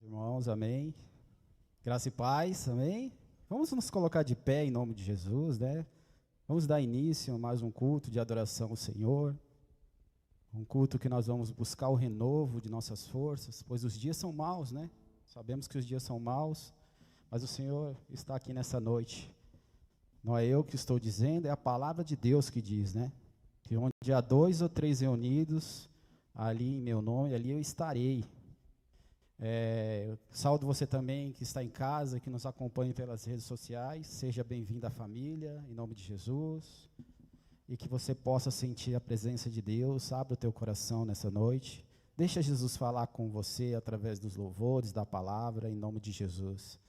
Irmãos, amém. Graça e paz, amém. Vamos nos colocar de pé em nome de Jesus, né? Vamos dar início a mais um culto de adoração ao Senhor. Um culto que nós vamos buscar o renovo de nossas forças, pois os dias são maus, né? Sabemos que os dias são maus, mas o Senhor está aqui nessa noite. Não é eu que estou dizendo, é a palavra de Deus que diz, né? Que onde há 2 ou 3 reunidos, ali em meu nome, ali eu estarei. Saúdo você também que está em casa, que nos acompanha pelas redes sociais. Seja bem-vindo à família, em nome de Jesus. E que você possa sentir a presença de Deus. Abra o teu coração nessa noite. Deixa Jesus falar com você através dos louvores, da palavra, em nome de Jesus.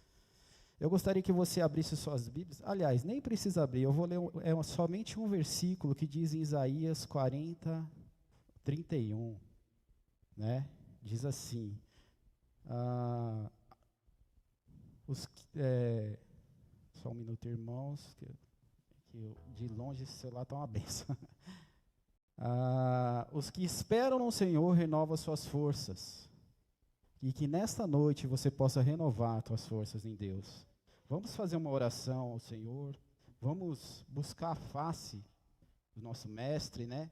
Eu gostaria que você abrisse suas Bíblias. Aliás, nem precisa abrir, eu vou ler somente um versículo que diz em Isaías 40, 31. Né? Diz assim... só um minuto, irmãos, que de longe esse celular está uma benção. Os que esperam no Senhor renovam suas forças, e que nesta noite você possa renovar suas forças em Deus. Vamos fazer uma oração ao Senhor, vamos buscar a face do nosso mestre, né?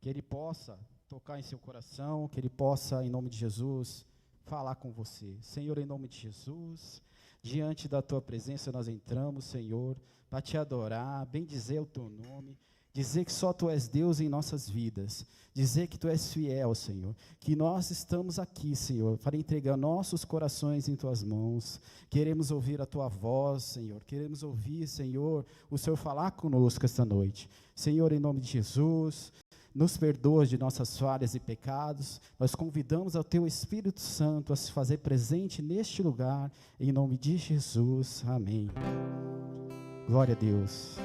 Que ele possa tocar em seu coração, que ele possa, em nome de Jesus, falar com você. Senhor, em nome de Jesus, diante da tua presença nós entramos, Senhor, para te adorar, bendizer o teu nome, dizer que só tu és Deus em nossas vidas, dizer que tu és fiel, Senhor, que nós estamos aqui, Senhor, para entregar nossos corações em tuas mãos. Queremos ouvir a tua voz, Senhor, queremos ouvir, Senhor, o Senhor falar conosco esta noite. Senhor, em nome de Jesus, nos perdoa de nossas falhas e pecados. Nós convidamos ao Teu Espírito Santo a se fazer presente neste lugar, em nome de Jesus, amém. Glória a Deus.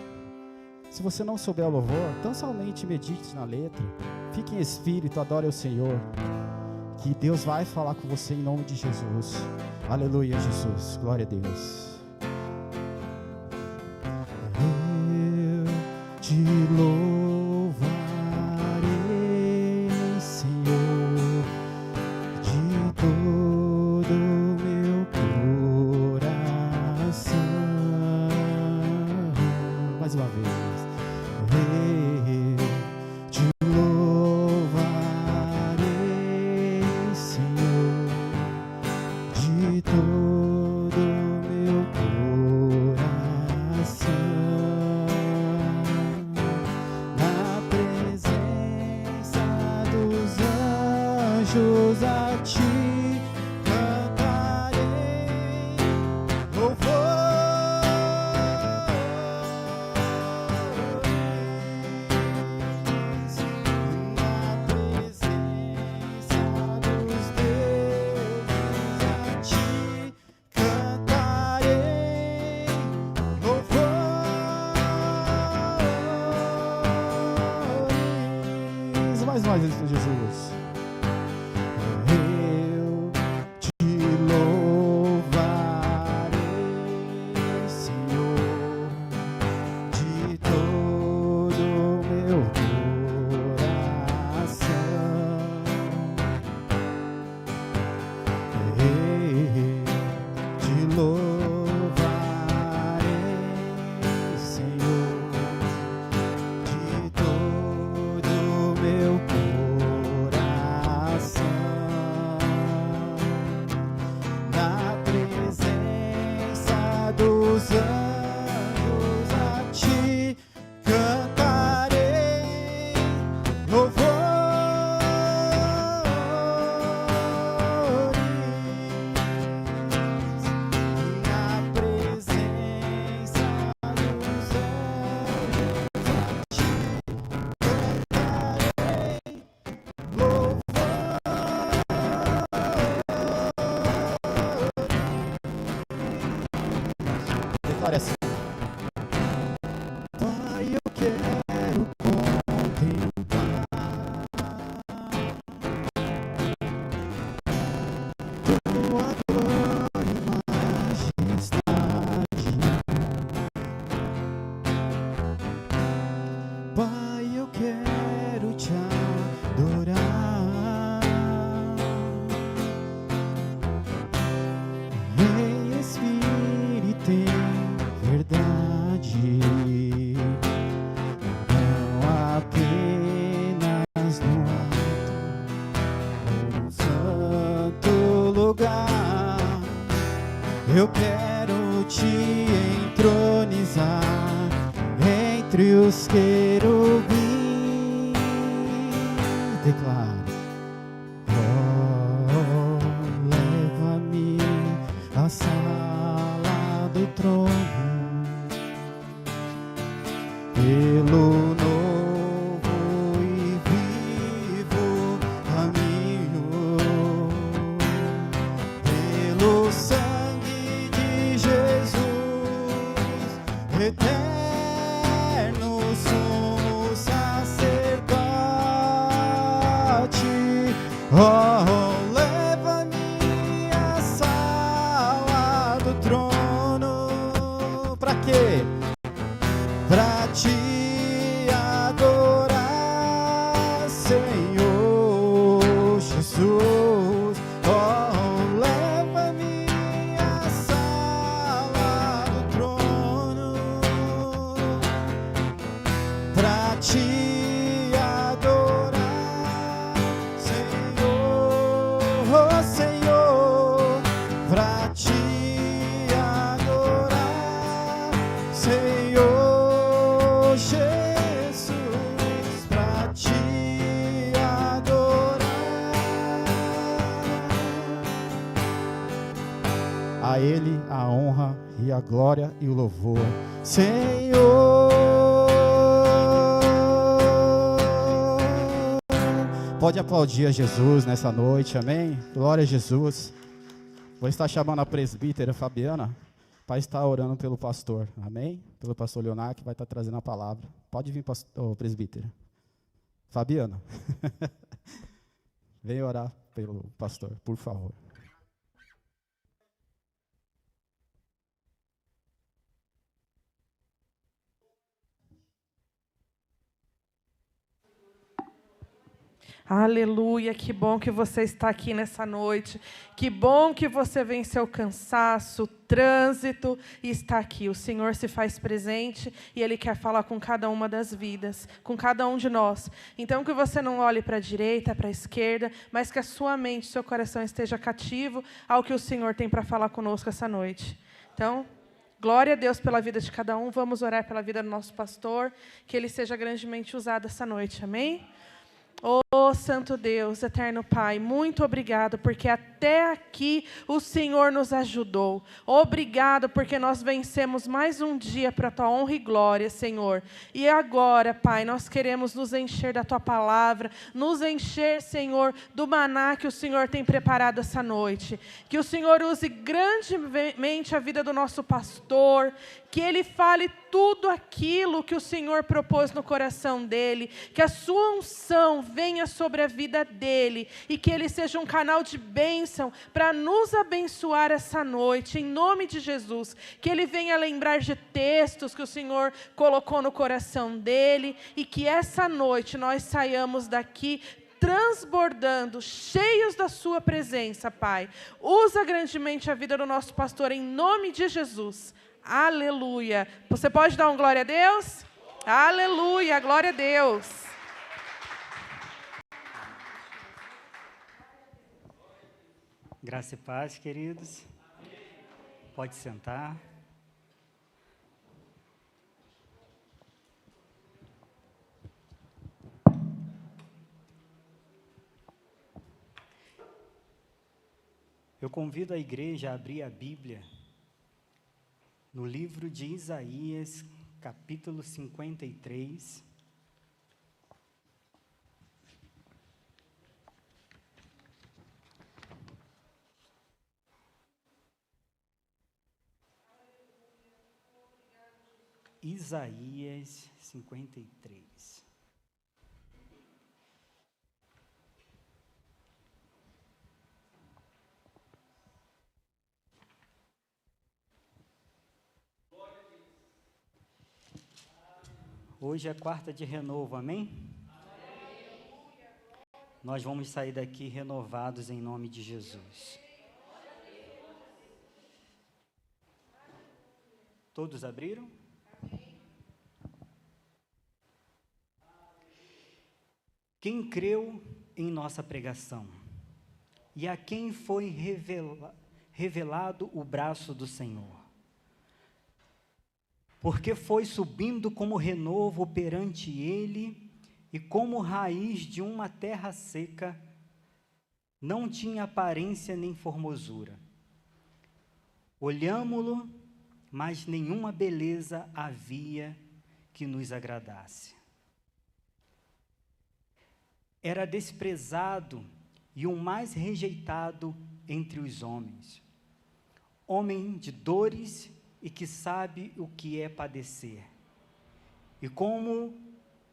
Se você não souber o louvor, tão somente medite na letra, fique em espírito, adore ao Senhor, que Deus vai falar com você em nome de Jesus. Aleluia, Jesus, glória a Deus. Eu te louvo, assim. Pai, eu quero contemplar tua glória e majestade. Pai, eu quero te adorar. entre os querubins. Declara. Oh, leva-me à sala do trono, pelo novo e vivo caminho, pelo sangue de Jesus, eterno sumo sacerdote. Oh, leva-me à sala do trono. Pra quê? Pra te adorar, Senhor Jesus. Oh, leva-me à sala do trono, pra te adorar, Senhor. Oh, Senhor, pra te adorar, Senhor. Jesus, pra te adorar. A Ele a honra e a glória e o louvor, Senhor. Pode aplaudir a Jesus nessa noite, amém? Glória a Jesus. Vou estar chamando a presbítera Fabiana para estar orando pelo pastor, amém? Pelo pastor Leonardo, que vai estar trazendo a palavra. Pode vir, pastor, presbítera. Fabiana, vem orar pelo pastor, por favor. Aleluia, que bom que você está aqui nessa noite, que bom que você venceu o cansaço, o trânsito e está aqui. O Senhor se faz presente e Ele quer falar com cada uma das vidas, com cada um de nós. Então que você não olhe para a direita, para a esquerda, mas que a sua mente, seu coração esteja cativo ao que o Senhor tem para falar conosco essa noite. Então, glória a Deus pela vida de cada um. Vamos orar pela vida do nosso pastor, que ele seja grandemente usado essa noite, amém? Oh, Santo Deus, eterno Pai, muito obrigado, porque até aqui o Senhor nos ajudou. Obrigado, porque nós vencemos mais um dia para a Tua honra e glória, Senhor. E agora, Pai, nós queremos nos encher da Tua palavra, nos encher, Senhor, do maná que o Senhor tem preparado essa noite. Que o Senhor use grandemente a vida do nosso pastor, que ele fale tudo aquilo que o Senhor propôs no coração dele, que a sua unção venha sobre a vida dele e que ele seja um canal de bênção para nos abençoar essa noite, em nome de Jesus. Que ele venha lembrar de textos que o Senhor colocou no coração dele e que essa noite nós saiamos daqui transbordando, cheios da sua presença, Pai. Usa grandemente a vida do nosso pastor, em nome de Jesus. Aleluia. Você pode dar um glória a Deus? Aleluia, glória a Deus. Graça e paz, queridos. Pode sentar. Eu convido a igreja a abrir a Bíblia no livro de Isaías, capítulo 53. Isaías 53. Hoje é quarta de renovo, amém? Nós vamos sair daqui renovados em nome de Jesus. Todos abriram? Quem creu em nossa pregação e a quem foi revelado o braço do Senhor, porque foi subindo como renovo perante ele, e como raiz de uma terra seca, não tinha aparência nem formosura. Olhámo-lo, mas nenhuma beleza havia que nos agradasse. Era desprezado e o mais rejeitado entre os homens, homem de dores e que sabe o que é padecer. E como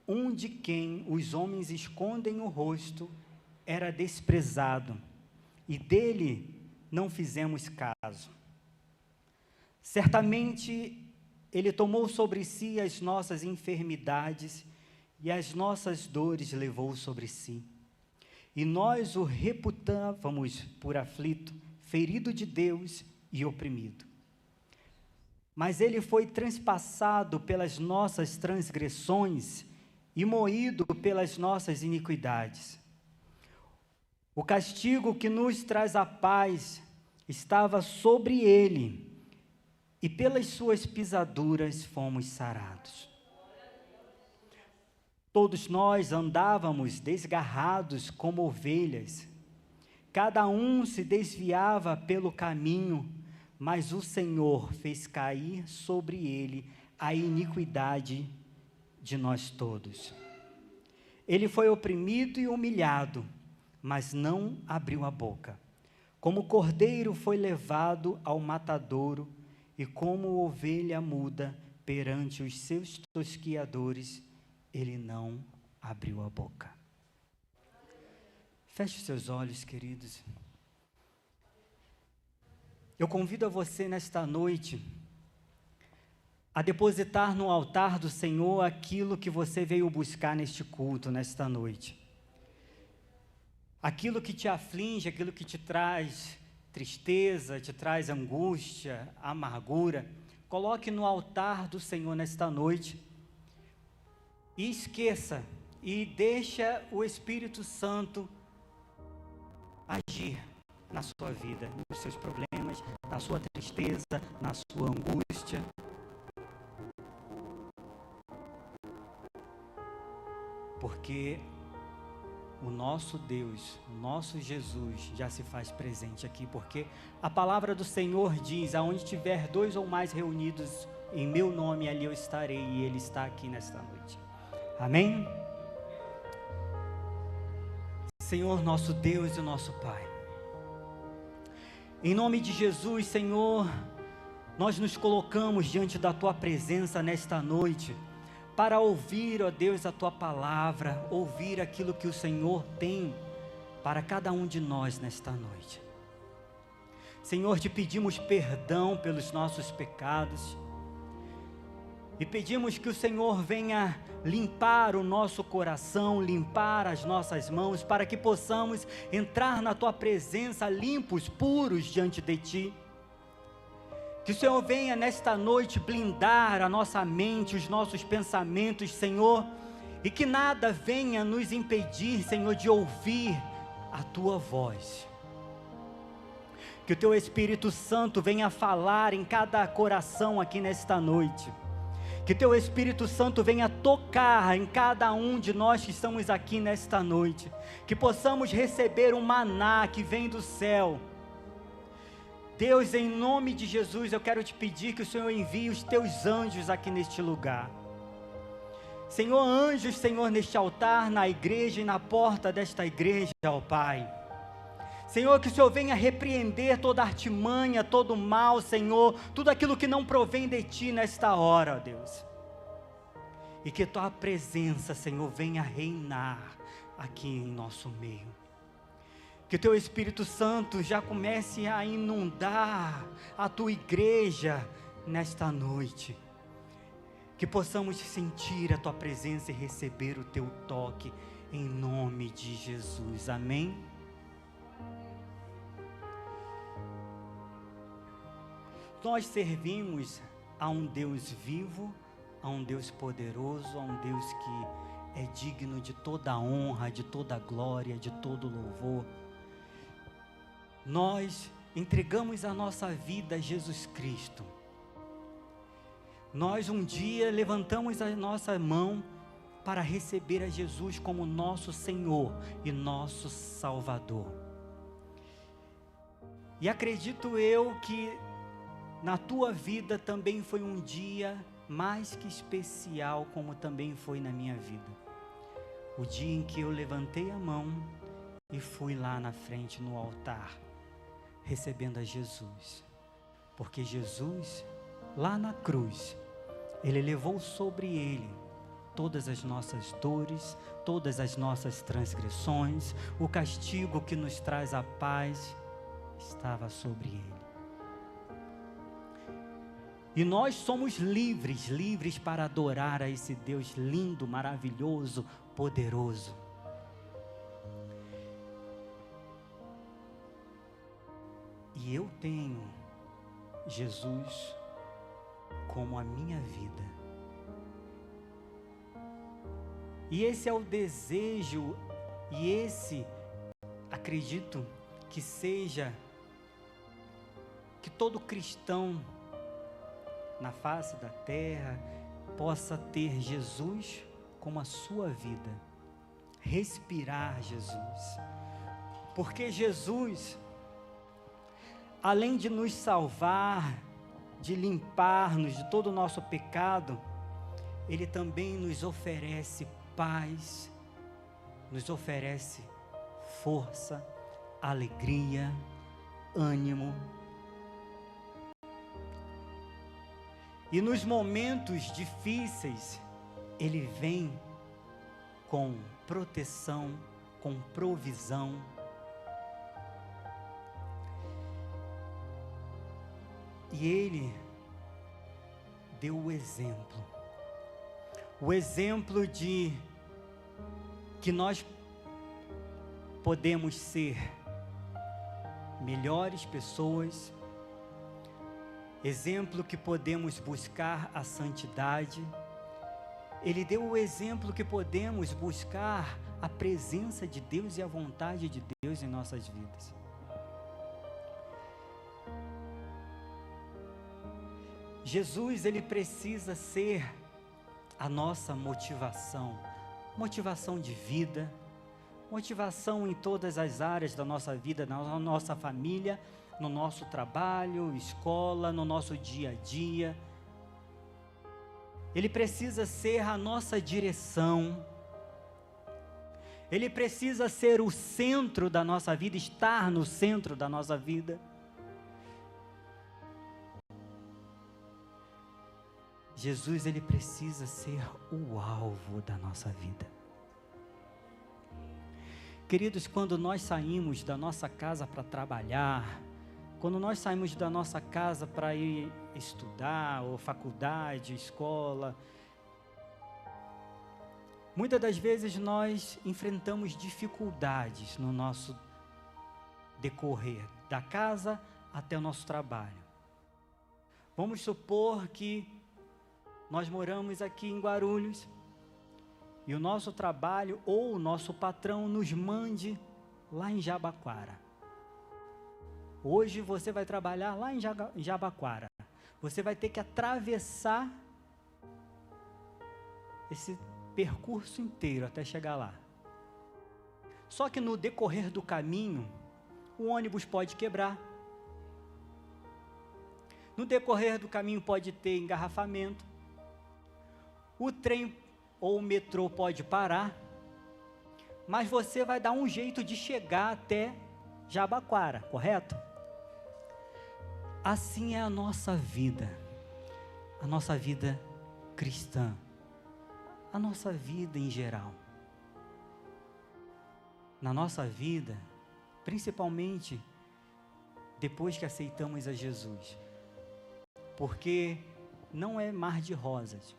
um de quem os homens escondem o rosto, era desprezado, e dele não fizemos caso. Certamente ele tomou sobre si as nossas enfermidades e as nossas dores levou sobre si. E nós o reputávamos por aflito, ferido de Deus e oprimido. Mas ele foi transpassado pelas nossas transgressões e moído pelas nossas iniquidades. O castigo que nos traz a paz estava sobre ele, e pelas suas pisaduras fomos sarados. Todos nós andávamos desgarrados como ovelhas, cada um se desviava pelo caminho, mas o Senhor fez cair sobre ele a iniquidade de nós todos. Ele foi oprimido e humilhado, mas não abriu a boca. Como cordeiro foi levado ao matadouro, e como ovelha muda perante os seus tosquiadores, ele não abriu a boca. Feche os seus olhos, queridos. Eu convido a você nesta noite a depositar no altar do Senhor aquilo que você veio buscar neste culto, nesta noite. Aquilo que te aflige, aquilo que te traz tristeza, te traz angústia, amargura, coloque no altar do Senhor nesta noite e esqueça e deixa o Espírito Santo agir na sua vida, nos seus problemas, na sua tristeza, na sua angústia. Porque o nosso Deus, o nosso Jesus já se faz presente aqui, porque a palavra do Senhor diz: aonde tiver 2 ou mais reunidos em meu nome, ali eu estarei, e Ele está aqui nesta noite. Amém? Senhor, nosso Deus e nosso Pai, em nome de Jesus, Senhor, nós nos colocamos diante da Tua presença nesta noite, para ouvir, ó Deus, a Tua palavra, ouvir aquilo que o Senhor tem para cada um de nós nesta noite. Senhor, te pedimos perdão pelos nossos pecados e pedimos que o Senhor venha limpar o nosso coração, limpar as nossas mãos, para que possamos entrar na Tua presença limpos, puros diante de Ti. Que o Senhor venha nesta noite blindar a nossa mente, os nossos pensamentos, Senhor, e que nada venha nos impedir, Senhor, de ouvir a Tua voz. Que o Teu Espírito Santo venha falar em cada coração aqui nesta noite. Que Teu Espírito Santo venha tocar em cada um de nós que estamos aqui nesta noite. Que possamos receber um maná que vem do céu. Deus, em nome de Jesus, eu quero te pedir que o Senhor envie os Teus anjos aqui neste lugar. Senhor, anjos, Senhor, neste altar, na igreja e na porta desta igreja, ó Pai. Senhor, que o Senhor venha repreender toda artimanha, todo mal, Senhor, tudo aquilo que não provém de Ti nesta hora, ó Deus. E que Tua presença, Senhor, venha reinar aqui em nosso meio. Que o Teu Espírito Santo já comece a inundar a Tua igreja nesta noite. Que possamos sentir a Tua presença e receber o Teu toque, em nome de Jesus. Amém? Nós servimos a um Deus vivo, a um Deus poderoso, a um Deus que é digno de toda honra, de toda glória, de todo louvor. Nós entregamos a nossa vida a Jesus Cristo. Nós um dia levantamos a nossa mão para receber a Jesus como nosso Senhor e nosso Salvador. E acredito eu que na tua vida também foi um dia mais que especial, como também foi na minha vida. O dia em que eu levantei a mão e fui lá na frente no altar, recebendo a Jesus. Porque Jesus, lá na cruz, Ele levou sobre Ele todas as nossas dores, todas as nossas transgressões, o castigo que nos traz a paz estava sobre Ele. E nós somos livres para adorar a esse Deus lindo, maravilhoso, poderoso. E eu tenho Jesus como a minha vida. E esse é o desejo, e esse, acredito que seja, que todo cristão na face da terra possa ter Jesus como a sua vida, respirar Jesus, porque Jesus, além de nos salvar, de limpar-nos de todo o nosso pecado, Ele também nos oferece paz, nos oferece força, alegria, ânimo. E nos momentos difíceis, Ele vem com proteção, com provisão. E Ele deu o exemplo de que nós podemos ser melhores pessoas, exemplo que podemos buscar a santidade. Ele deu o exemplo que podemos buscar a presença de Deus e a vontade de Deus em nossas vidas. Jesus, Ele precisa ser a nossa motivação, motivação de vida, motivação em todas as áreas da nossa vida, na nossa família, no nosso trabalho, escola, no nosso dia a dia. Ele precisa ser a nossa direção. Ele precisa ser o centro da nossa vida, estar no centro da nossa vida. Jesus, Ele precisa ser o alvo da nossa vida. Queridos, quando nós saímos da nossa casa para trabalhar, quando nós saímos da nossa casa para ir estudar, ou faculdade, escola, muitas das vezes nós enfrentamos dificuldades no nosso decorrer, da casa até o nosso trabalho. Vamos supor que nós moramos aqui em Guarulhos e o nosso trabalho ou o nosso patrão nos mande lá em Jabaquara. Hoje você vai trabalhar lá em Jabaquara. Você vai ter que atravessar esse percurso inteiro até chegar lá. Só que no decorrer do caminho, o ônibus pode quebrar. No decorrer do caminho pode ter engarrafamento. O trem ou o metrô pode parar, mas você vai dar um jeito de chegar até Jabaquara, correto? Assim é a nossa vida cristã, a nossa vida em geral. Na nossa vida, principalmente depois que aceitamos a Jesus, porque não é mar de rosas,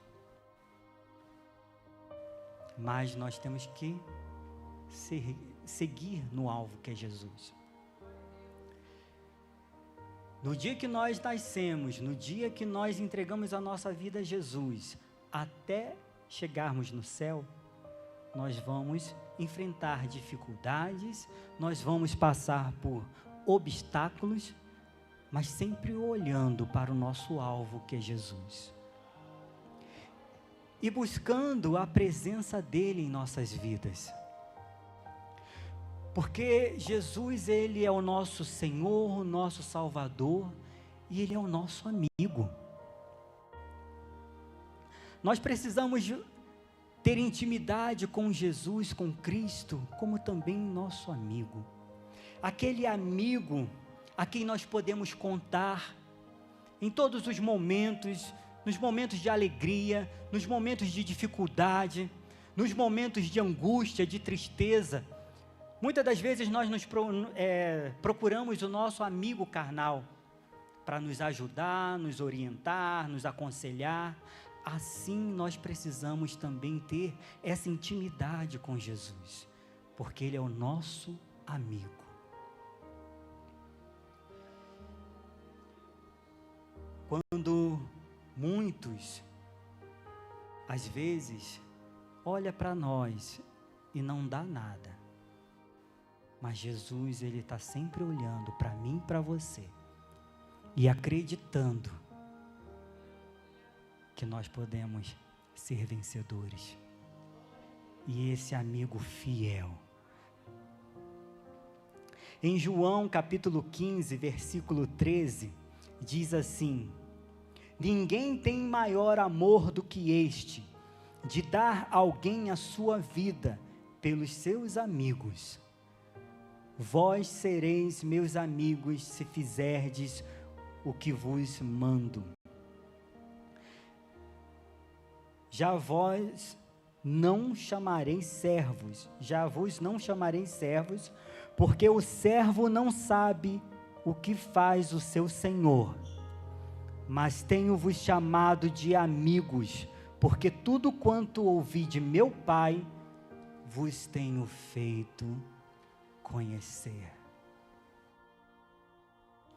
mas nós temos que seguir no alvo que é Jesus. No dia que nós nascemos, no dia que nós entregamos a nossa vida a Jesus, até chegarmos no céu, nós vamos enfrentar dificuldades, nós vamos passar por obstáculos, mas sempre olhando para o nosso alvo que é Jesus. e buscando a presença dEle em nossas vidas. Porque Jesus, Ele é o nosso Senhor, o nosso Salvador, e Ele é o nosso amigo. Nós precisamos ter intimidade com Jesus, com Cristo, como também nosso amigo. Aquele amigo a quem nós podemos contar em todos os momentos, nos momentos de alegria, nos momentos de dificuldade, nos momentos de angústia, de tristeza. Muitas das vezes nós procuramos o nosso amigo carnal para nos ajudar, nos orientar, nos aconselhar. Assim nós precisamos também ter essa intimidade com Jesus, porque Ele é o nosso amigo. Quando muitos, às vezes, olham para nós e não dá nada, mas Jesus, Ele está sempre olhando para mim e para você, e acreditando que nós podemos ser vencedores, e esse amigo fiel. Em João capítulo 15, versículo 13, diz assim: ninguém tem maior amor do que este, de dar alguém a sua vida pelos seus amigos. Vós sereis meus amigos se fizerdes o que vos mando. Já vos não chamarei servos, porque o servo não sabe o que faz o seu senhor. Mas tenho-vos chamado de amigos, porque tudo quanto ouvi de meu Pai, vos tenho feito conhecer.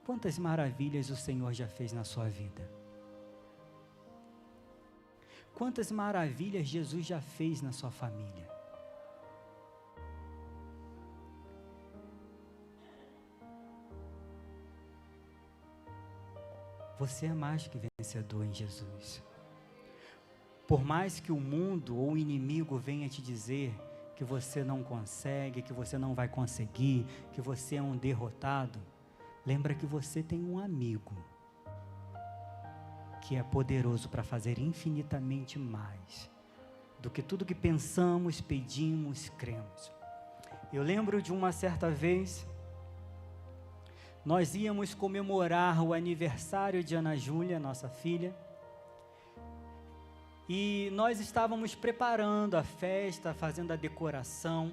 Quantas maravilhas o Senhor já fez na sua vida? Quantas maravilhas Jesus já fez na sua família? Você é mais que vencedor em Jesus. Por mais que o mundo ou o inimigo venha te dizer que você não consegue, que você não vai conseguir, que você é um derrotado, lembra que você tem um amigo que é poderoso para fazer infinitamente mais do que tudo que pensamos, pedimos, cremos. Eu lembro de uma certa vez, nós íamos comemorar o aniversário de Ana Júlia, nossa filha, e nós estávamos preparando a festa, fazendo a decoração,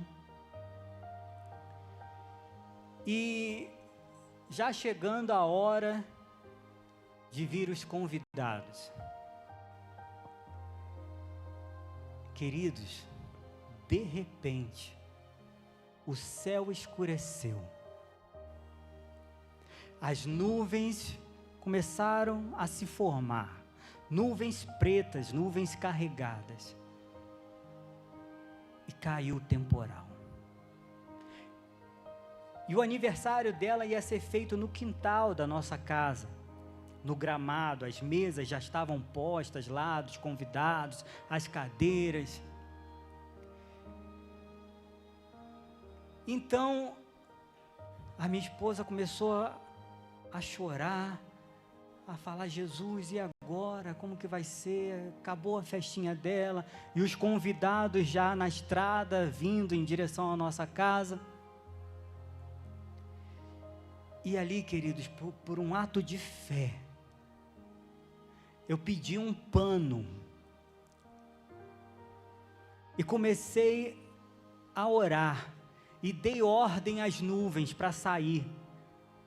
e já chegando a hora de vir os convidados. Queridos, de repente, o céu escureceu. As nuvens começaram a se formar, nuvens pretas, nuvens carregadas, e caiu o temporal. E o aniversário dela ia ser feito no quintal da nossa casa, no gramado. As mesas já estavam postas lá, dos convidados, as cadeiras. Então, a minha esposa começou a chorar, a falar: Jesus, e agora? Como que vai ser? Acabou a festinha dela, e os convidados já na estrada, vindo em direção à nossa casa. E ali, queridos, por um ato de fé, eu pedi um pano e comecei a orar, e dei ordem às nuvens para sair,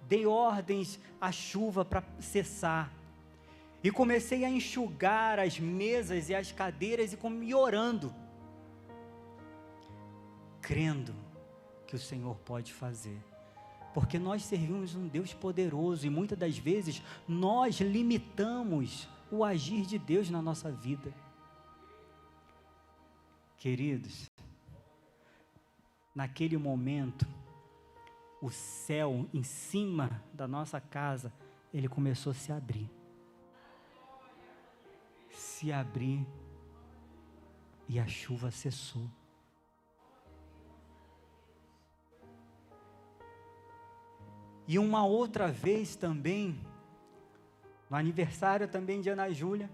dei ordens à chuva para cessar, e comecei a enxugar as mesas e as cadeiras e orando, crendo que o Senhor pode fazer, porque nós servimos um Deus poderoso, e muitas das vezes nós limitamos o agir de Deus na nossa vida. Queridos, naquele momento, o céu em cima da nossa casa, ele começou a se abrir. e a chuva cessou. E uma outra vez também, no aniversário também de Ana Júlia,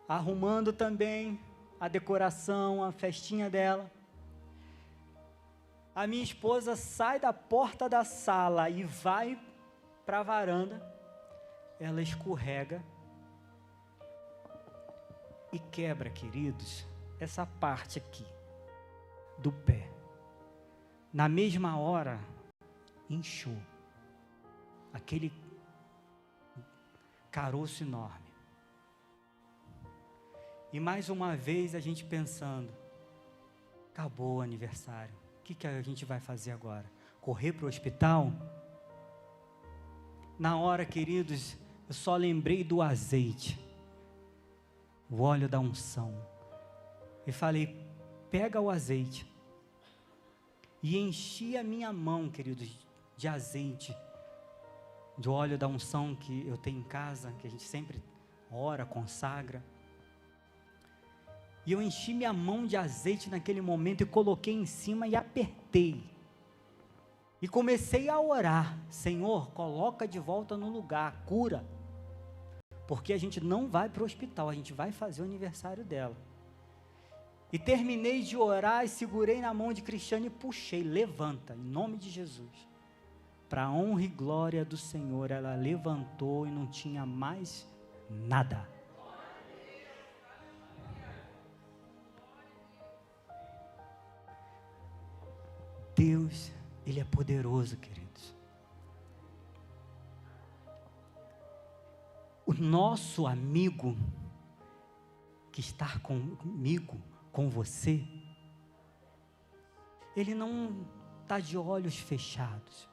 arrumando também a decoração, a festinha dela, a minha esposa sai da porta da sala e vai para a varanda, ela escorrega e quebra, queridos, essa parte aqui do pé. Na mesma hora, inchou aquele caroço enorme. E mais uma vez a gente pensando, acabou o aniversário, o que a gente vai fazer agora? Correr para o hospital? Na hora, queridos, eu só lembrei do azeite, o óleo da unção, e falei, pega o azeite, e enchi a minha mão, queridos, de azeite, de óleo da unção que eu tenho em casa, que a gente sempre ora, consagra. E eu enchi minha mão de azeite naquele momento e coloquei em cima e apertei. E comecei a orar, Senhor, coloca de volta no lugar, cura. Porque a gente não vai para o hospital, a gente vai fazer o aniversário dela. E terminei de orar e segurei na mão de Cristiane e puxei, levanta, em nome de Jesus. Para a honra e glória do Senhor, ela levantou e não tinha mais nada. Deus, Ele é poderoso, queridos. O nosso amigo, que está comigo, com você, Ele não está de olhos fechados.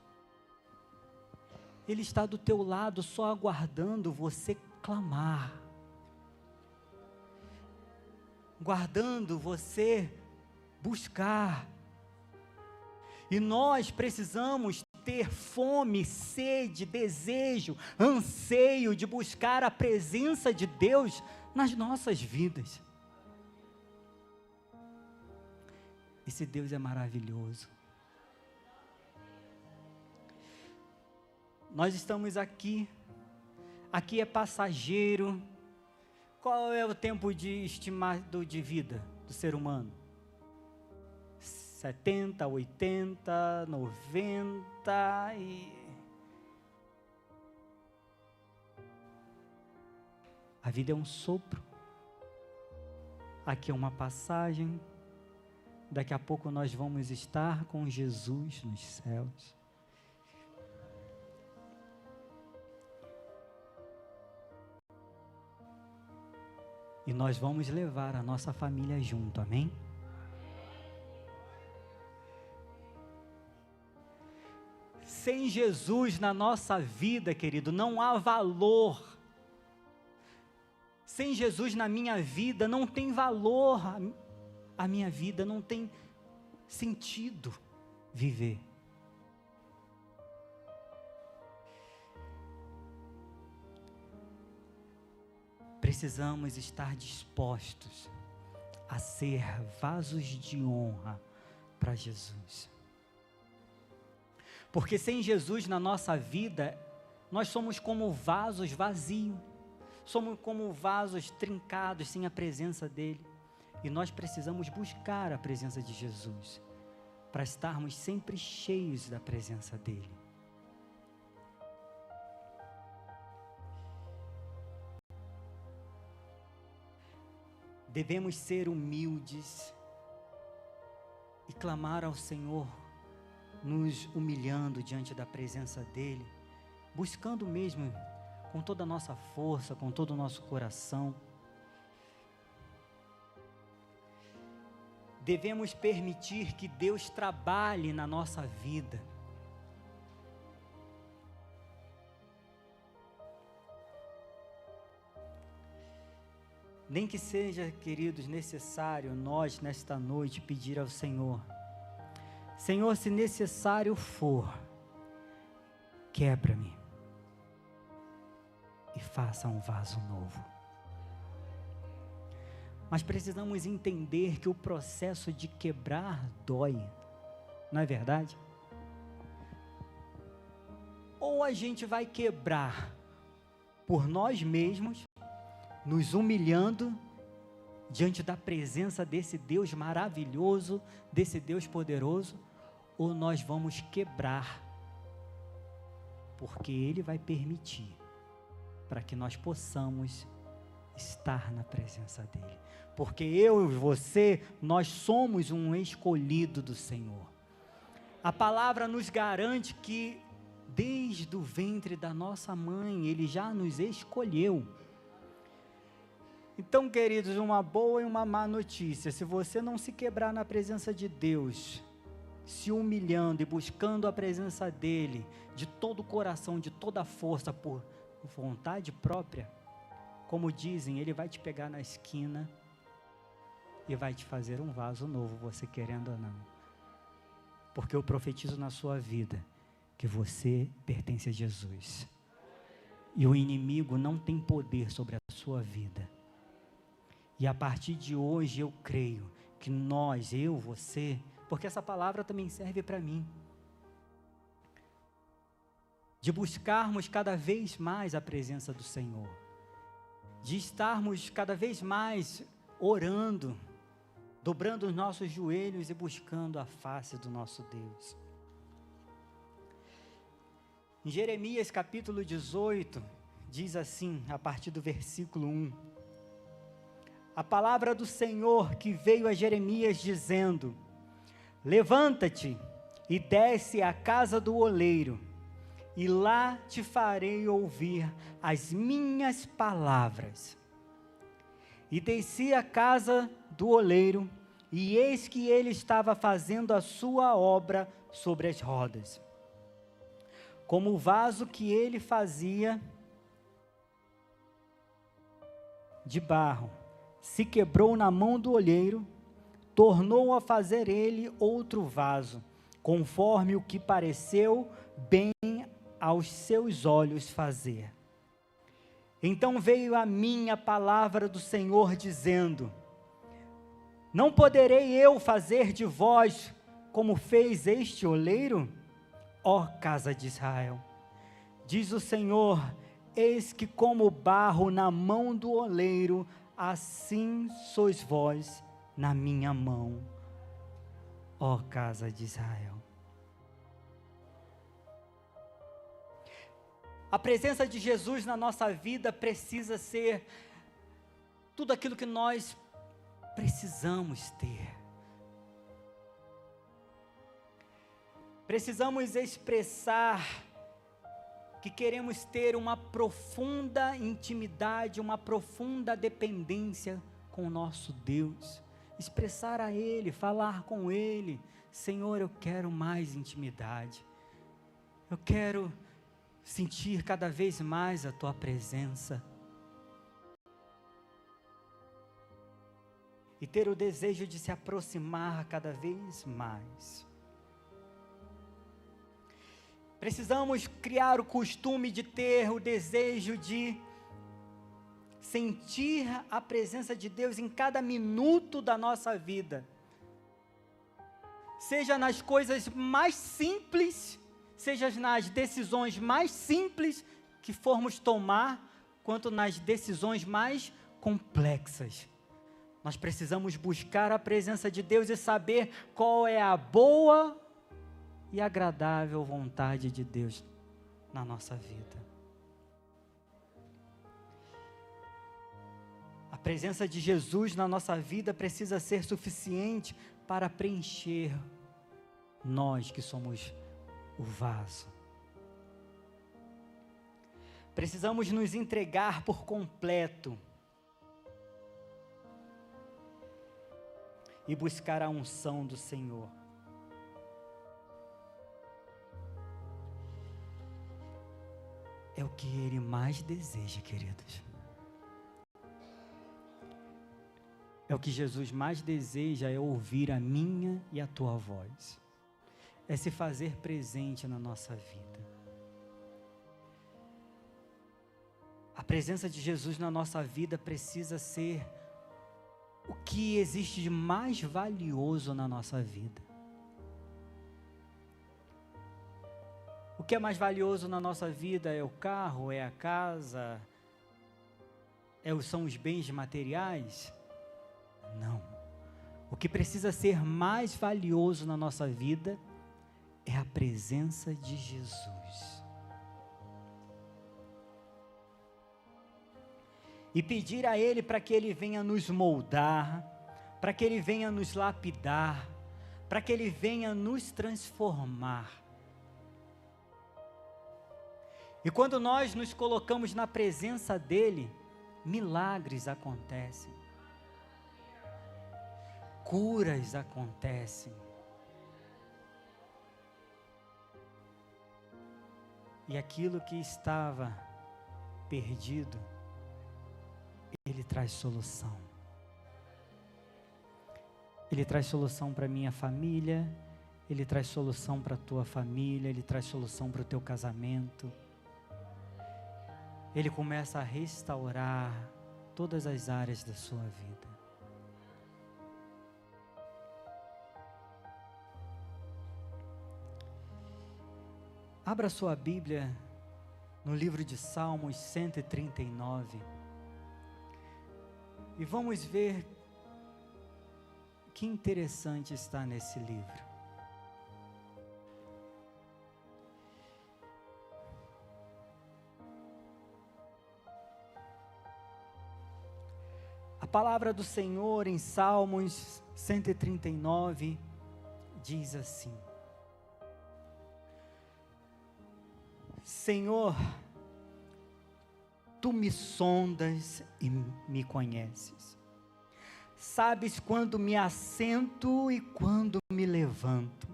Ele está do teu lado só aguardando você clamar. Guardando você buscar. E nós precisamos ter fome, sede, desejo, anseio de buscar a presença de Deus nas nossas vidas. Esse Deus é maravilhoso. Nós estamos aqui é passageiro. Qual é o tempo estimado de vida do ser humano? 70, 80, 90 e... A vida é um sopro. Aqui é uma passagem. Daqui a pouco nós vamos estar com Jesus nos céus. E nós vamos levar a nossa família junto, amém? Sem Jesus na nossa vida, querido, não há valor. Sem Jesus na minha vida, não tem valor. A minha vida não tem sentido viver. Precisamos estar dispostos a ser vasos de honra para Jesus. Porque sem Jesus na nossa vida, nós somos como vasos vazios, somos como vasos trincados sem a presença dEle. E nós precisamos buscar a presença de Jesus, para estarmos sempre cheios da presença dEle. Devemos ser humildes e clamar ao Senhor, nos humilhando diante da presença dEle, buscando mesmo com toda a nossa força, com todo o nosso coração. Devemos permitir que Deus trabalhe na nossa vida. Nem que seja, queridos, necessário nós, nesta noite, pedir ao Senhor: Senhor, se necessário for, quebra-me e faça um vaso novo. Mas precisamos entender que o processo de quebrar dói, não é verdade? Ou a gente vai quebrar por nós mesmos, nos humilhando diante da presença desse Deus maravilhoso, desse Deus poderoso, ou nós vamos quebrar, porque Ele vai permitir, para que nós possamos estar na presença dEle. Porque eu e você, nós somos um escolhido do Senhor. A palavra nos garante que desde o ventre da nossa mãe, Ele já nos escolheu. Então, queridos, uma boa e uma má notícia: se você não se quebrar na presença de Deus, se humilhando e buscando a presença dEle, de todo o coração, de toda a força, por vontade própria, como dizem, Ele vai te pegar na esquina e vai te fazer um vaso novo, você querendo ou não. Porque eu profetizo na sua vida que você pertence a Jesus. E o inimigo não tem poder sobre a sua vida. E a partir de hoje eu creio que nós, eu, você, porque essa palavra também serve para mim, de buscarmos cada vez mais a presença do Senhor, de estarmos cada vez mais orando, dobrando os nossos joelhos e buscando a face do nosso Deus. Em Jeremias capítulo 18, diz assim, a partir do versículo 1, a palavra do Senhor que veio a Jeremias dizendo: levanta-te e desce à casa do oleiro, e lá te farei ouvir as minhas palavras. E desci à casa do oleiro, e eis que ele estava fazendo a sua obra sobre as rodas. Como o vaso que ele fazia de barro se quebrou na mão do olheiro, tornou a fazer ele outro vaso, conforme o que pareceu bem aos seus olhos fazer. Então veio a mim a palavra do Senhor dizendo: não poderei eu fazer de vós como fez este oleiro, ó casa de Israel? Diz o Senhor: eis que como barro na mão do oleiro, assim sois vós na minha mão, ó casa de Israel. A presença de Jesus na nossa vida precisa ser tudo aquilo que nós precisamos ter. Precisamos expressar que queremos ter uma profunda intimidade, uma profunda dependência com o nosso Deus. Expressar a Ele, falar com Ele: Senhor, eu quero mais intimidade. Eu quero sentir cada vez mais a Tua presença. E ter o desejo de se aproximar cada vez mais. Precisamos criar o costume de ter o desejo de sentir a presença de Deus em cada minuto da nossa vida. Seja nas coisas mais simples, seja nas decisões mais simples que formos tomar, quanto nas decisões mais complexas. Nós precisamos buscar a presença de Deus e saber qual é a boa e agradável vontade de Deus na nossa vida. A presença de Jesus na nossa vida precisa ser suficiente para preencher nós que somos o vaso. Precisamos nos entregar por completo e buscar a unção do Senhor. É o que Ele mais deseja, queridos. É o que Jesus mais deseja, é ouvir a minha e a tua voz. É se fazer presente na nossa vida. A presença de Jesus na nossa vida precisa ser o que existe de mais valioso na nossa vida. O que é mais valioso na nossa vida é o carro, é a casa, são os bens materiais? Não. O que precisa ser mais valioso na nossa vida é a presença de Jesus. E pedir a Ele para que Ele venha nos moldar, para que Ele venha nos lapidar, para que Ele venha nos transformar. E quando nós nos colocamos na presença dEle, milagres acontecem, curas acontecem, e aquilo que estava perdido, Ele traz solução. Ele traz solução para a minha família, Ele traz solução para a tua família, Ele traz solução para o teu casamento. Ele começa a restaurar todas as áreas da sua vida. Abra sua Bíblia no livro de Salmos 139 e vamos ver que interessante está nesse livro. A palavra do Senhor em Salmos 139 diz assim: Senhor, Tu me sondas e me conheces. Sabes quando me assento e quando me levanto.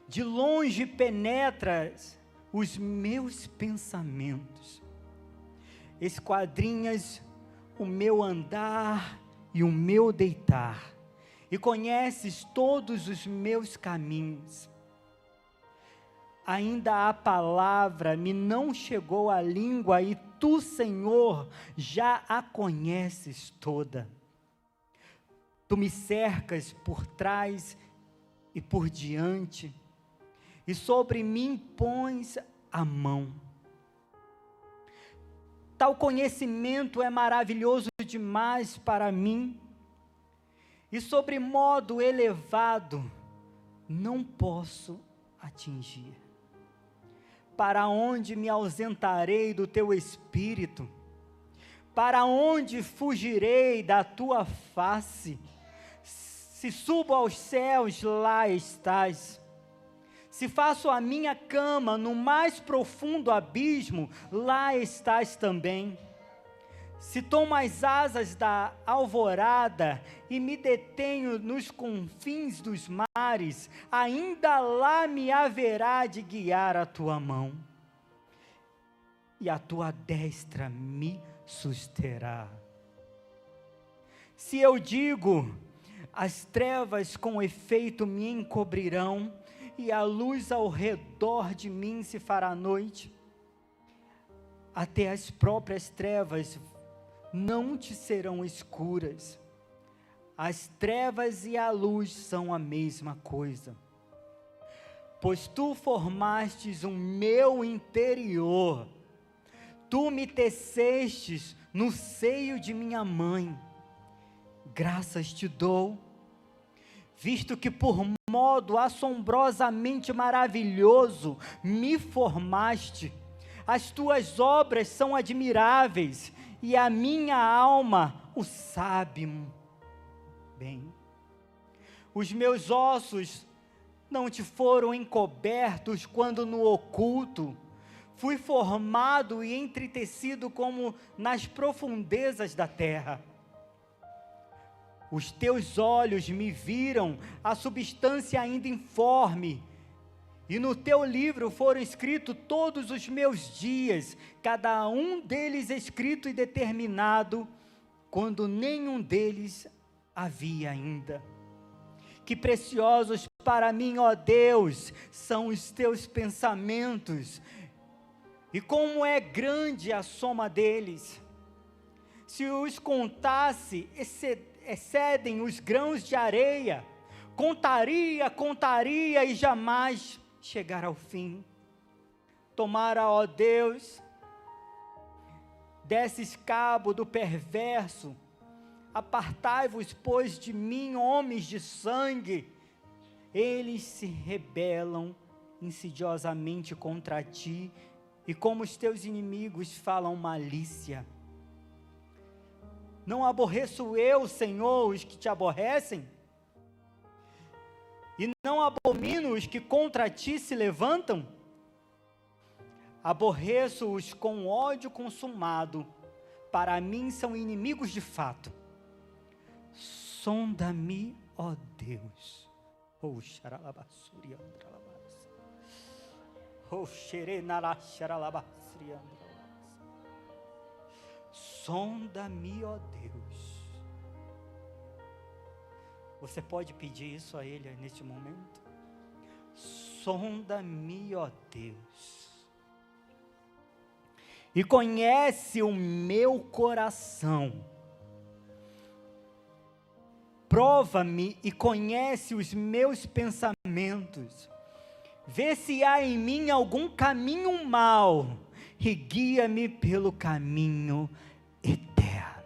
De longe penetras os meus pensamentos. Esquadrinhas o meu andar e o meu deitar, e conheces todos os meus caminhos. Ainda a palavra me não chegou à língua, e Tu, Senhor, já a conheces toda. Tu me cercas por trás e por diante, e sobre mim pões a mão. Tal conhecimento é maravilhoso demais para mim, e sobre modo elevado não posso atingir. Para onde me ausentarei do Teu Espírito? Para onde fugirei da Tua face? Se subo aos céus, lá estás. Se faço a minha cama no mais profundo abismo, lá estás também. Se tomo as asas da alvorada e me detenho nos confins dos mares, ainda lá me haverá de guiar a Tua mão, e a Tua destra me susterá. Se eu digo, as trevas com efeito me encobrirão, e a luz ao redor de mim se fará noite, até as próprias trevas não te serão escuras. As trevas e a luz são a mesma coisa. Pois Tu formastes o meu interior, Tu me tecestes no seio de minha mãe. Graças Te dou, visto que por modo assombrosamente maravilhoso me formaste. As Tuas obras são admiráveis, e a minha alma o sabe bem. Os meus ossos não Te foram encobertos quando no oculto fui formado e entretecido como nas profundezas da terra. Os Teus olhos me viram a substância ainda informe, e no Teu livro foram escritos todos os meus dias, cada um deles escrito e determinado, quando nenhum deles havia ainda. Que preciosos para mim, ó Deus, são os Teus pensamentos, e como é grande a soma deles. se os contasse, excedem os grãos de areia. Contaria e jamais chegar ao fim. Tomara, ó Deus, desses cabo do perverso, apartai-vos, pois, de mim, homens de sangue. Eles se rebelam insidiosamente contra ti, e como os teus inimigos falam malícia. Não aborreço eu, Senhor, os que te aborrecem? E não abomino os que contra ti se levantam? Aborreço-os com ódio consumado, para mim são inimigos de fato. Sonda-me, ó Deus. Oh, xaralabassuri andralabas. Oh, xerenara xaralabassuri andralabas. Sonda-me, ó Deus. Você pode pedir isso a Ele neste momento? Sonda-me, ó Deus. E conhece o meu coração. Prova-me e conhece os meus pensamentos. Vê se há em mim algum caminho mau e guia-me pelo caminho eterno.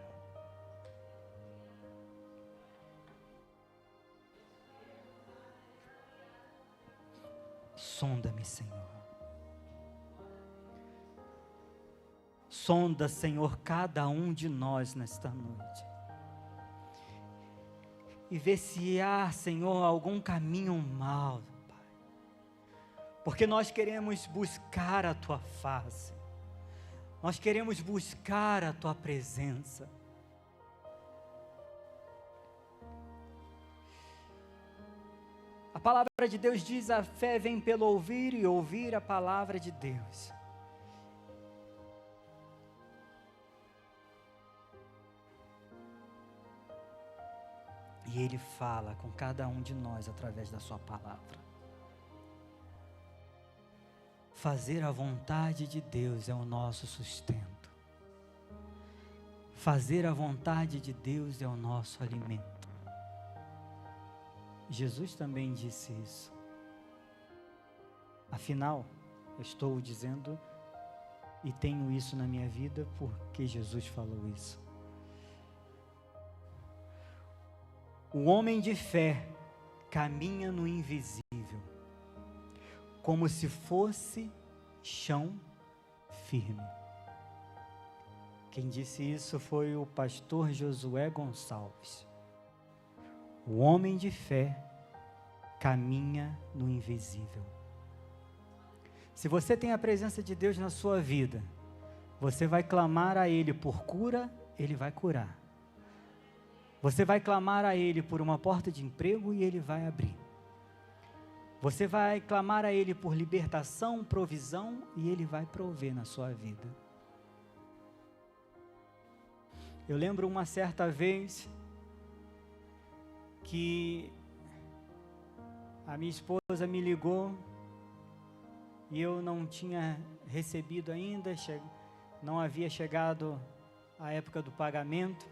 Sonda-me, Senhor. Sonda, Senhor, cada um de nós nesta noite. E vê se há, Senhor, algum caminho mau, Pai. Porque nós queremos buscar a Tua face. Nós queremos buscar a Tua presença. A palavra de Deus diz: a fé vem pelo ouvir e ouvir a palavra de Deus. E Ele fala com cada um de nós através da sua palavra. Fazer a vontade de Deus é o nosso sustento. Fazer a vontade de Deus é o nosso alimento. Jesus também disse isso. Afinal, eu estou dizendo e tenho isso na minha vida porque Jesus falou isso. O homem de fé caminha no invisível, como se fosse chão firme. Quem disse isso foi o pastor Josué Gonçalves. O homem de fé caminha no invisível. Se você tem a presença de Deus na sua vida, você vai clamar a Ele por cura, Ele vai curar. Você vai clamar a Ele por uma porta de emprego e Ele vai abrir. Você vai clamar a Ele por libertação, provisão e Ele vai prover na sua vida. Eu lembro uma certa vez que a minha esposa me ligou e eu não tinha recebido ainda, não havia chegado a época do pagamento.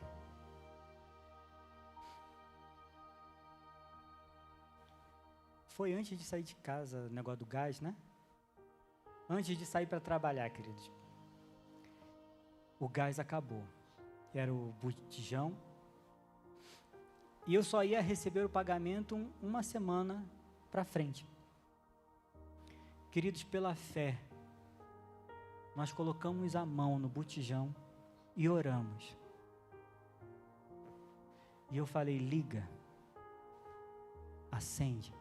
Foi antes de sair de casa, o negócio do gás, né? Antes de sair para trabalhar, queridos. O gás acabou. Era o botijão. E eu só ia receber o pagamento uma semana para frente. Queridos, pela fé, nós colocamos a mão no botijão e oramos. E eu falei: liga, acende.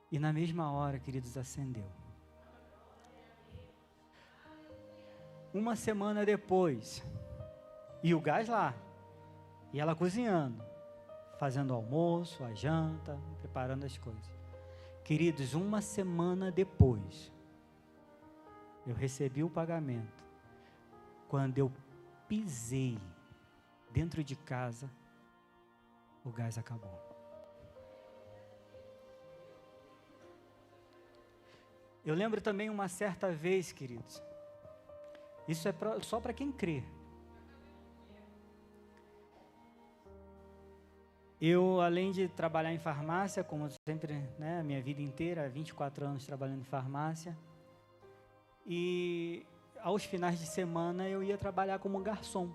E na mesma hora, queridos, acendeu. Uma semana depois, e o gás lá, e ela cozinhando, fazendo o almoço, a janta, preparando as coisas. Queridos, uma semana depois, eu recebi o pagamento. Quando eu pisei dentro de casa, o gás acabou. Eu lembro também uma certa vez, queridos, isso é só para quem crê, Eu, além de trabalhar em farmácia, como sempre, né, a minha vida inteira, 24 anos trabalhando em farmácia, e aos finais de semana eu ia trabalhar como garçom.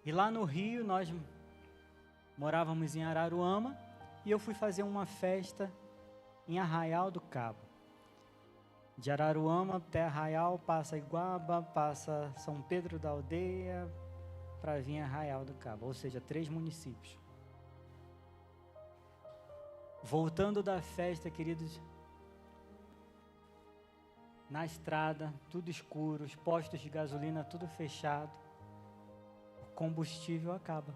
E lá no Rio, nós morávamos em Araruama, e eu fui fazer uma festa em Arraial do Cabo. De Araruama até Arraial, passa Iguaba, passa São Pedro da Aldeia, para vir a Arraial do Cabo, ou seja, 3 municípios. Voltando da festa, queridos, na estrada, tudo escuro, os postos de gasolina tudo fechado, o combustível acaba.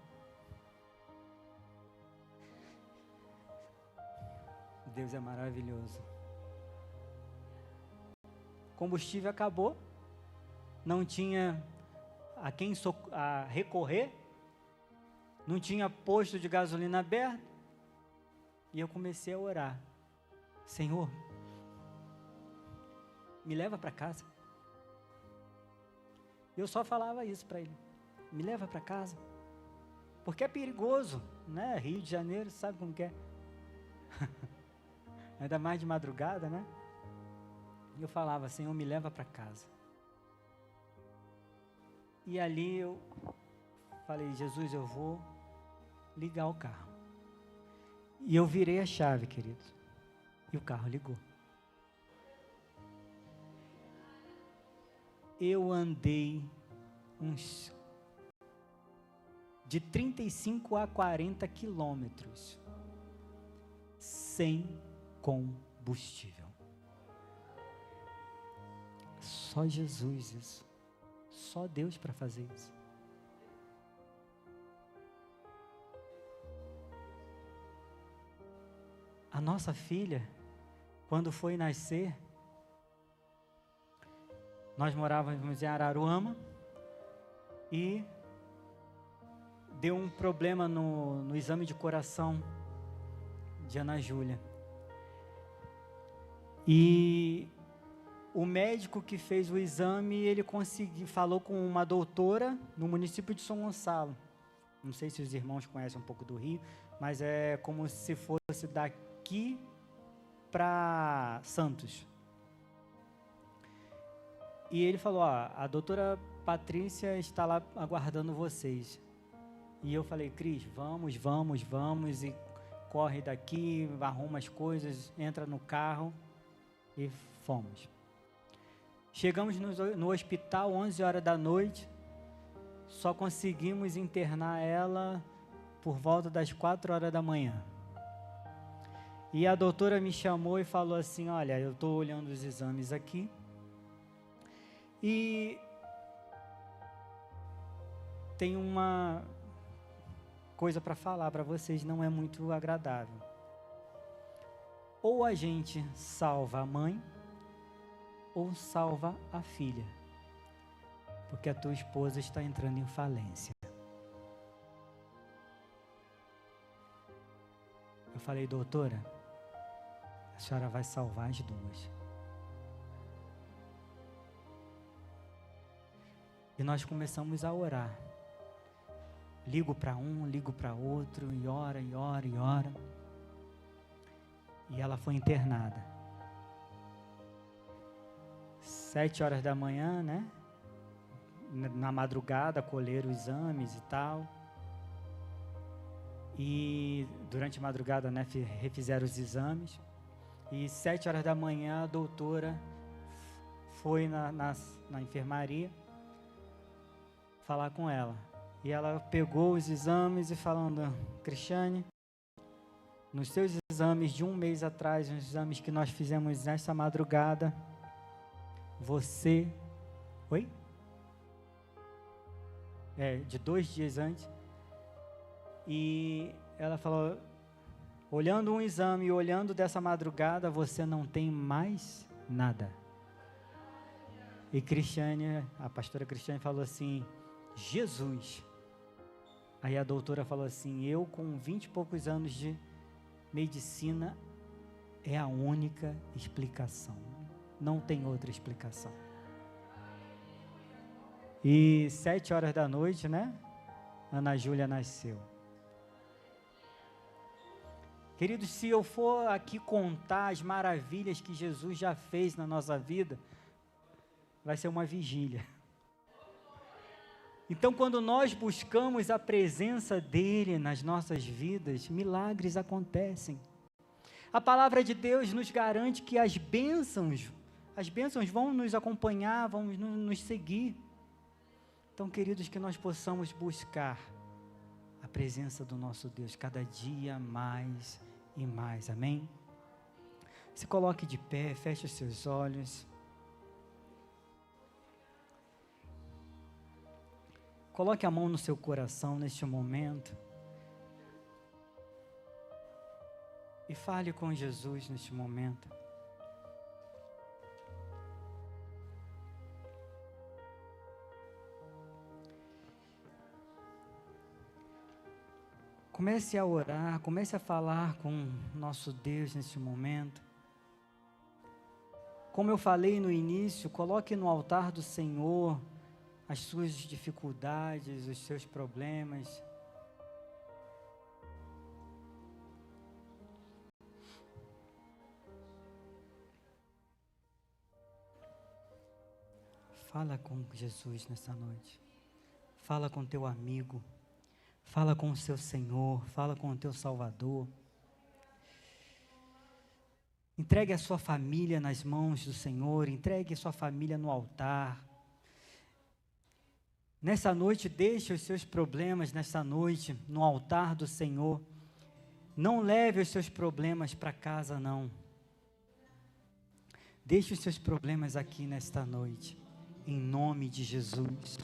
Deus é maravilhoso. O combustível acabou, não tinha a quem a recorrer, não tinha posto de gasolina aberto, e eu comecei a orar: Senhor, me leva para casa. Eu só falava isso para ele: me leva para casa, porque é perigoso, né? Rio de Janeiro, sabe como que é? Ainda mais de madrugada, né? E eu falava: Senhor, me leva para casa. E ali eu falei: Jesus, eu vou ligar o carro. E eu virei a chave, queridos, e o carro ligou. Eu andei uns de 35 a 40 quilômetros sem combustível. Só Jesus isso. Só Deus para fazer isso. A nossa filha, quando foi nascer, nós morávamos em Araruama e deu um problema no exame de coração de Ana Júlia. E o médico que fez o exame, ele falou com uma doutora no município de São Gonçalo. Não sei se os irmãos conhecem um pouco do Rio, mas é como se fosse daqui para Santos. E ele falou: a doutora Patrícia está lá aguardando vocês. E eu falei: Cris, vamos, e corre daqui, arruma as coisas, entra no carro, e fomos. Chegamos no hospital 11 horas da noite, só conseguimos internar ela por volta das 4 horas da manhã. E a doutora me chamou e falou assim: olha, eu estou olhando os exames aqui, e tem uma coisa para falar para vocês, não é muito agradável. Ou a gente salva a mãe, ou salva a filha, porque a tua esposa está entrando em falência. Eu falei: doutora, a senhora vai salvar as duas. E nós começamos a orar. Ligo para um, ligo para outro, e ora, e ora, e ora. E ela foi internada. 7 horas da manhã, né? Na madrugada, colheram os exames e tal. E durante a madrugada, né, refizeram os exames. E 7 horas da manhã, a doutora foi na enfermaria falar com ela. E ela pegou os exames e falando: Cristiane, nos seus exames de um mês atrás, os exames que nós fizemos nessa madrugada, você... Oi? De 2 dias antes. E ela falou: olhando um exame e olhando dessa madrugada, você não tem mais nada. E Cristiane, a pastora Cristiane falou assim: Jesus. Aí a doutora falou assim: eu com 20 e poucos anos de medicina, é a única explicação. Não tem outra explicação. E 7 horas da noite, né? Ana Júlia nasceu. Queridos, se eu for aqui contar as maravilhas que Jesus já fez na nossa vida, vai ser uma vigília. Então, quando nós buscamos a presença dEle nas nossas vidas, milagres acontecem. A palavra de Deus nos garante que as bênçãos vão nos acompanhar, vão nos seguir. Então, queridos, que nós possamos buscar a presença do nosso Deus cada dia mais e mais, amém? Se coloque de pé, feche os seus olhos. Coloque a mão no seu coração neste momento. E fale com Jesus neste momento. Comece a orar, comece a falar com nosso Deus neste momento. Como eu falei no início, coloque no altar do Senhor as suas dificuldades, os seus problemas. Fala com Jesus nessa noite. Fala com teu amigo. Fala com o seu Senhor, fala com o teu Salvador. Entregue a sua família nas mãos do Senhor, entregue a sua família no altar. Nessa noite, deixe os seus problemas nessa noite no altar do Senhor. Não leve os seus problemas para casa, não. Deixe os seus problemas aqui nesta noite, em nome de Jesus.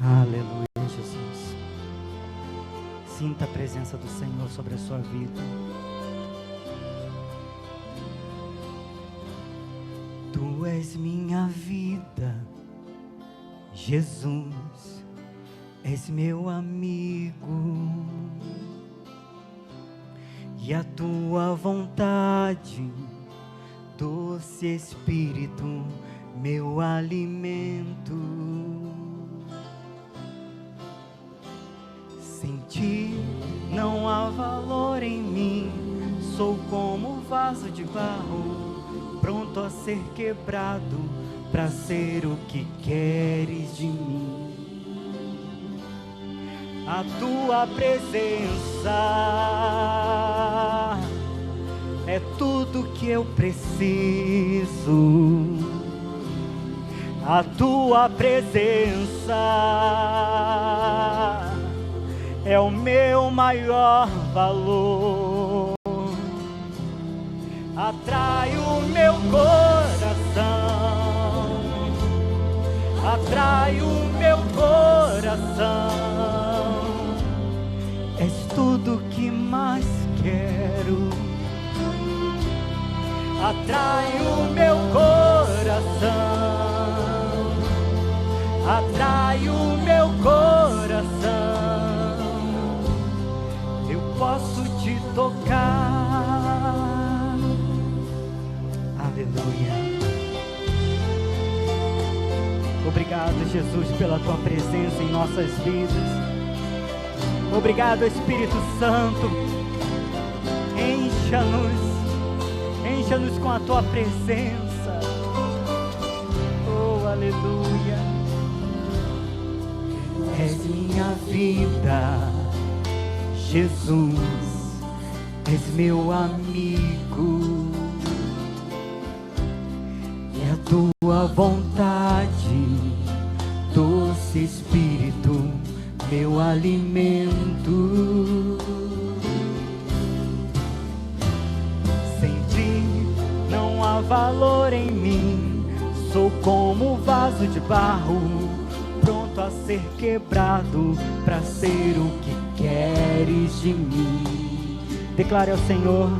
Aleluia, Jesus. Sinta a presença do Senhor sobre a sua vida. Tu és minha vida, Jesus, és meu amigo, e a tua vontade, doce Espírito, meu alimento. Sem ti não há valor em mim, sou como vaso de barro, pronto a ser quebrado, para ser o que queres de mim. A tua presença é tudo que eu preciso. A tua presença é o meu maior valor. Atrai o meu coração, atrai o meu coração. És tudo que mais quero. Atrai o meu coração, atrai o meu coração. Posso te tocar. Aleluia. Obrigado, Jesus, pela tua presença em nossas vidas. Obrigado, Espírito Santo. Encha-nos com a tua presença. Oh, aleluia. És minha vida, Jesus, és meu amigo, e a tua vontade, doce Espírito, meu alimento. Sem ti não há valor em mim, sou como vaso de barro, pronto a ser quebrado, para ser o que queres de mim. Declare ao Senhor: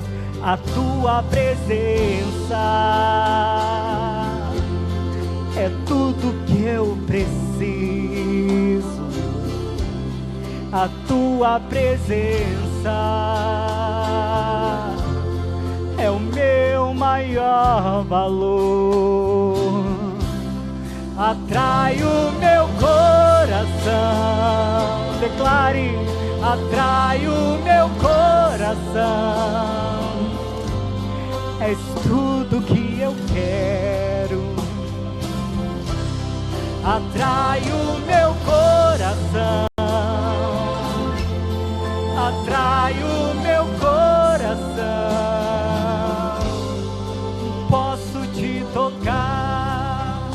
a tua presença é tudo que eu preciso. a tua presença é o meu maior valor. Atrai o meu coração, declare, atrai o meu coração. És tudo que eu quero. Atrai o meu coração, atrai o meu coração. Posso te tocar.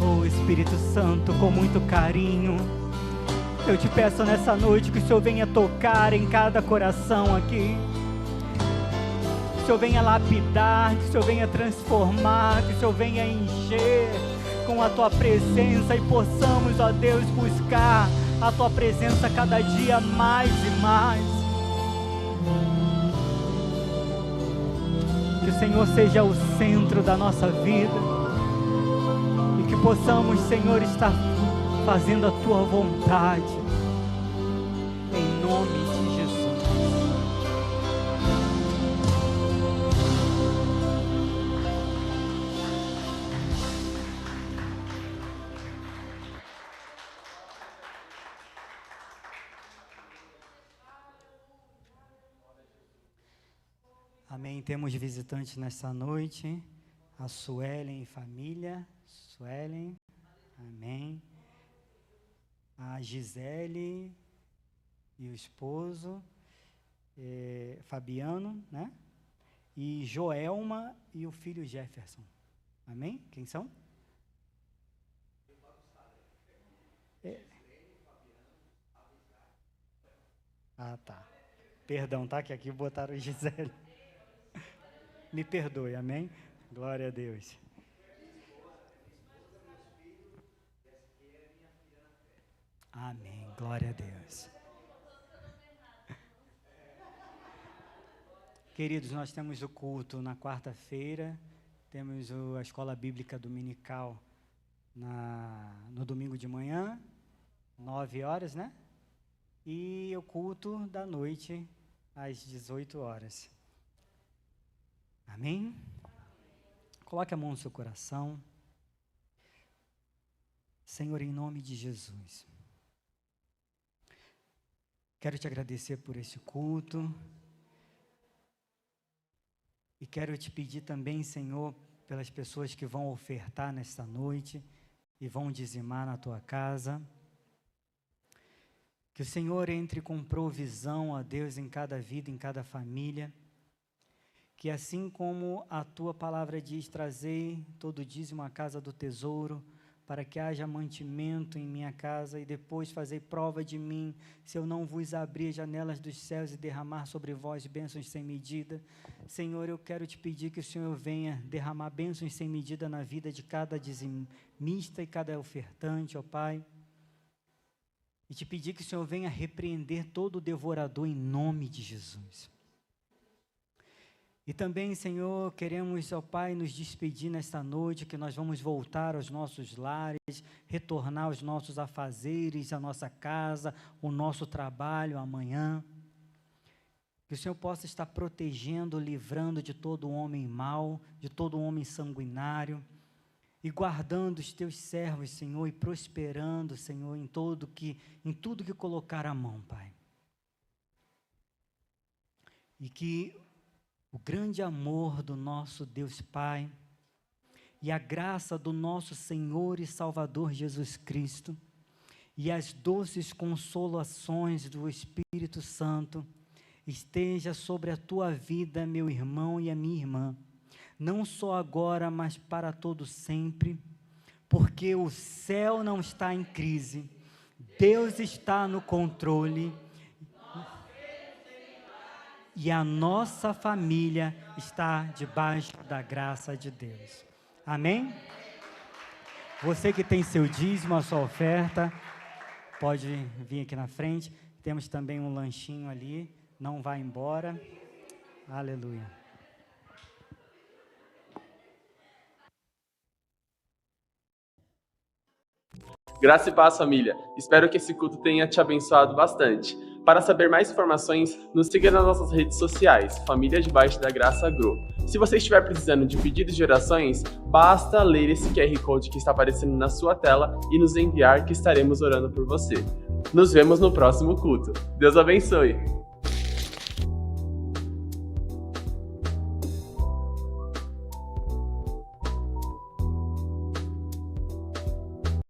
Oh Espírito Santo, com muito carinho, eu te peço nessa noite que o Senhor venha tocar em cada coração aqui. Que o Senhor venha lapidar, que o Senhor venha transformar, que o Senhor venha encher com a Tua presença e possamos, ó Deus, buscar a Tua presença cada dia mais e mais. Que o Senhor seja o centro da nossa vida e que possamos, Senhor, estar fazendo a Tua vontade, em nome de Jesus. Amém. Temos visitantes nessa noite, a Suelen e família. Suelen, amém. A Gisele e o esposo, Fabiano, né? E Joelma e o filho Jefferson. Amém? Quem são? Ah, tá. Perdão, tá? Que aqui botaram Gisele. Me perdoe, amém? Glória a Deus. Amém, glória a Deus. Queridos, nós temos o culto na quarta-feira, temos a escola bíblica dominical no domingo de manhã, 9 horas, né? E o culto da noite, às 18 horas. Amém? Coloque a mão no seu coração. Senhor, em nome de Jesus, quero te agradecer por este culto e quero te pedir também, Senhor, pelas pessoas que vão ofertar nesta noite e vão dizimar na tua casa. Que o Senhor entre com provisão, ó Deus, em cada vida, em cada família. Que assim como a tua palavra diz, trazei todo dízimo à casa do tesouro, para que haja mantimento em minha casa, e depois fazei prova de mim, se eu não vos abrir as janelas dos céus e derramar sobre vós bênçãos sem medida. Senhor, eu quero te pedir que o Senhor venha derramar bênçãos sem medida na vida de cada dizimista e cada ofertante, ó Pai. E te pedir que o Senhor venha repreender todo o devorador em nome de Jesus. E também, Senhor, queremos, ó Pai, nos despedir nesta noite, que nós vamos voltar aos nossos lares, retornar aos nossos afazeres, a nossa casa, o nosso trabalho amanhã. Que o Senhor possa estar protegendo, livrando de todo homem mau, de todo homem sanguinário, e guardando os teus servos, Senhor, e prosperando, Senhor, em tudo que colocar a mão, Pai. E que o grande amor do nosso Deus Pai e a graça do nosso Senhor e Salvador Jesus Cristo e as doces consolações do Espírito Santo esteja sobre a tua vida, meu irmão e a minha irmã, não só agora, mas para todo sempre, porque o céu não está em crise, Deus está no controle. E a nossa família está debaixo da graça de Deus. Amém? Você que tem seu dízimo, a sua oferta, pode vir aqui na frente. Temos também um lanchinho ali. Não vá embora. Aleluia. Graça e paz, família. Espero que esse culto tenha te abençoado bastante. Para saber mais informações, nos siga nas nossas redes sociais, Família Debaixo da Graça Grow. Se você estiver precisando de pedidos de orações, basta ler esse QR Code que está aparecendo na sua tela e nos enviar que estaremos orando por você. Nos vemos no próximo culto. Deus abençoe!